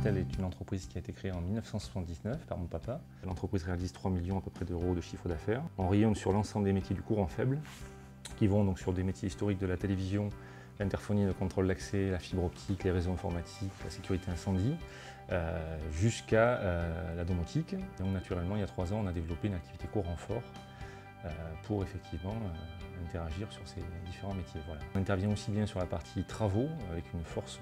Passerelle est une entreprise qui a été créée en 1979 par mon papa. L'entreprise réalise 3 millions à peu près d'euros de chiffre d'affaires. On rayonne sur l'ensemble des métiers du courant faible, qui vont donc sur des métiers historiques de la télévision, l'interphonie, le contrôle d'accès, la fibre optique, les réseaux informatiques, la sécurité incendie, jusqu'à la domotique. Donc naturellement, il y a 3 ans, on a développé une activité courant fort pour effectivement interagir sur ces différents métiers. Voilà. On intervient aussi bien sur la partie travaux, avec une force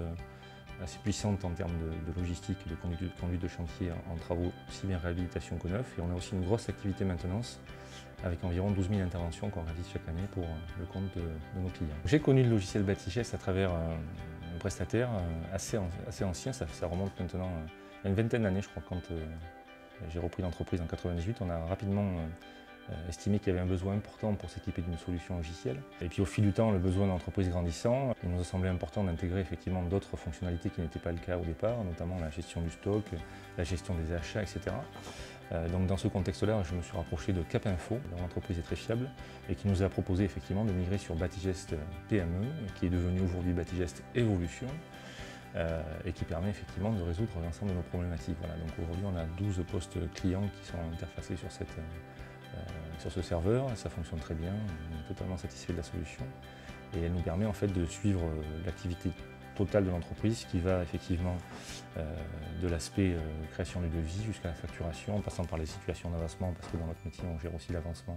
assez puissante en termes de logistique et de conduite de chantier en travaux, aussi bien réhabilitation que neuf. Et on a aussi une grosse activité maintenance, avec environ 12 000 interventions qu'on réalise chaque année pour le compte de nos clients. J'ai connu le logiciel Batigest à travers un prestataire assez ancien, ça remonte maintenant à une vingtaine d'années, je crois, quand j'ai repris l'entreprise en 98. On a rapidement estimé qu'il y avait un besoin important pour s'équiper d'une solution logicielle. Et puis au fil du temps, le besoin de l'entreprise grandissant, il nous a semblé important d'intégrer effectivement d'autres fonctionnalités qui n'étaient pas le cas au départ, notamment la gestion du stock, la gestion des achats, etc. Donc dans ce contexte-là, je me suis rapproché de Capinfo, dont l'entreprise est très fiable, et qui nous a proposé effectivement de migrer sur Batigest PME, qui est devenu aujourd'hui Batigest Evolution, et qui permet effectivement de résoudre l'ensemble de nos problématiques. Voilà, donc aujourd'hui, on a 12 postes clients qui sont interfacés sur ce serveur, ça fonctionne très bien, on est totalement satisfait de la solution et elle nous permet en fait de suivre l'activité totale de l'entreprise qui va effectivement de l'aspect création du devis jusqu'à la facturation, en passant par les situations d'avancement, parce que dans notre métier on gère aussi l'avancement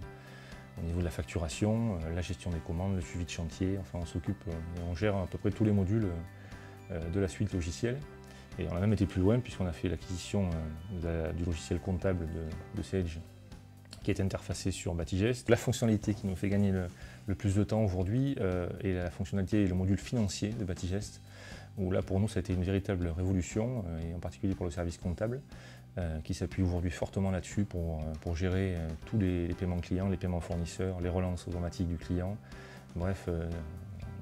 au niveau de la facturation, la gestion des commandes, le suivi de chantier, enfin on gère à peu près tous les modules de la suite logicielle. Et on a même été plus loin puisqu'on a fait l'acquisition du logiciel comptable de Sage, qui est interfacé sur Batigest. La fonctionnalité qui nous fait gagner le plus de temps aujourd'hui est la fonctionnalité et le module financier de Batigest, où là pour nous ça a été une véritable révolution, et en particulier pour le service comptable, qui s'appuie aujourd'hui fortement là-dessus pour gérer tous les paiements clients, les paiements fournisseurs, les relances automatiques du client. Bref,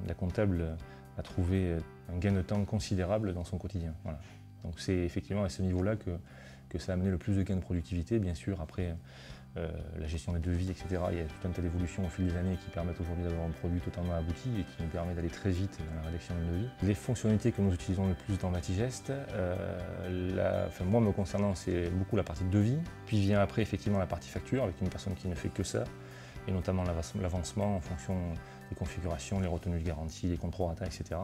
la comptable a trouvé un gain de temps considérable dans son quotidien. Voilà. Donc c'est effectivement à ce niveau-là que ça a amené le plus de gains de productivité. Bien sûr, après la gestion des devis, etc., il y a tout un tas d'évolutions au fil des années qui permettent aujourd'hui d'avoir un produit totalement abouti et qui nous permet d'aller très vite dans la rédaction de devis. Les fonctionnalités que nous utilisons le plus dans Batigest, moi me concernant, c'est beaucoup la partie de devis, puis vient après effectivement la partie facture avec une personne qui ne fait que ça, et notamment l'avancement en fonction des configurations, les retenues de garantie, les contrôles etc.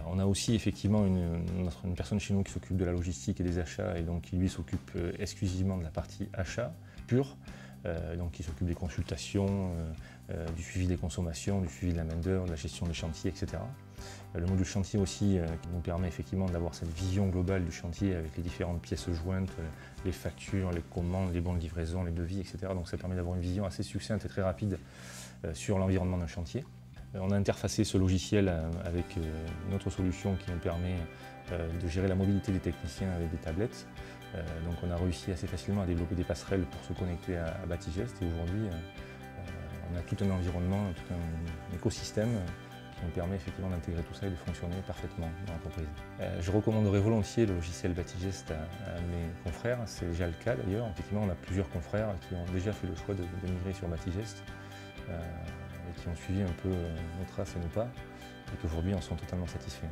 On a aussi effectivement une personne chez nous qui s'occupe de la logistique et des achats, et donc qui lui s'occupe exclusivement de la partie achat pure, donc qui s'occupe des consultations, du suivi des consommations, du suivi de la main-d'œuvre, de la gestion des chantiers, etc. Le module chantier aussi qui nous permet effectivement d'avoir cette vision globale du chantier avec les différentes pièces jointes, les factures, les commandes, les bons de livraison, les devis, etc. Donc ça permet d'avoir une vision assez succincte et très rapide sur l'environnement d'un chantier. On a interfacé ce logiciel avec une autre solution qui nous permet de gérer la mobilité des techniciens avec des tablettes. Donc on a réussi assez facilement à développer des passerelles pour se connecter à Batigest, et aujourd'hui on a tout un environnement, tout un écosystème qui nous permet effectivement d'intégrer tout ça et de fonctionner parfaitement dans l'entreprise. Je recommanderais volontiers le logiciel Batigest à mes confrères, c'est déjà le cas d'ailleurs. Effectivement, on a plusieurs confrères qui ont déjà fait le choix de migrer sur Batigest et qui ont suivi un peu nos traces et nos pas, et qu'aujourd'hui en sont totalement satisfaits.